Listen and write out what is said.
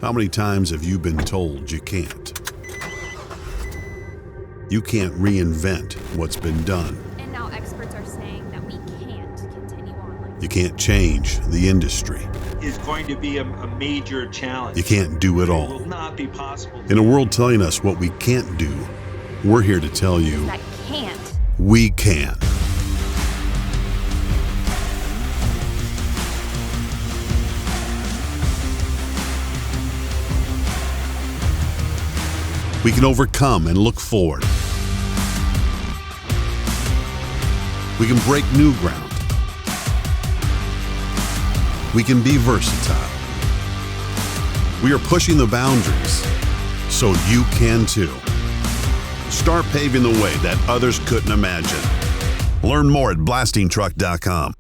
How many times have you been told you can't? You can't reinvent what's been done. And now experts are saying that we can't continue on like this. You can't change the industry. Is going to be a major challenge. You can't do it It all. will not be possible. In a world telling us what we can't do, we're here to tell you That can't. we can. We can overcome and look forward. We can break new ground. We can be versatile. We are pushing the boundaries, so you can too. Start paving the way that others couldn't imagine. Learn more at blastingtruck.com.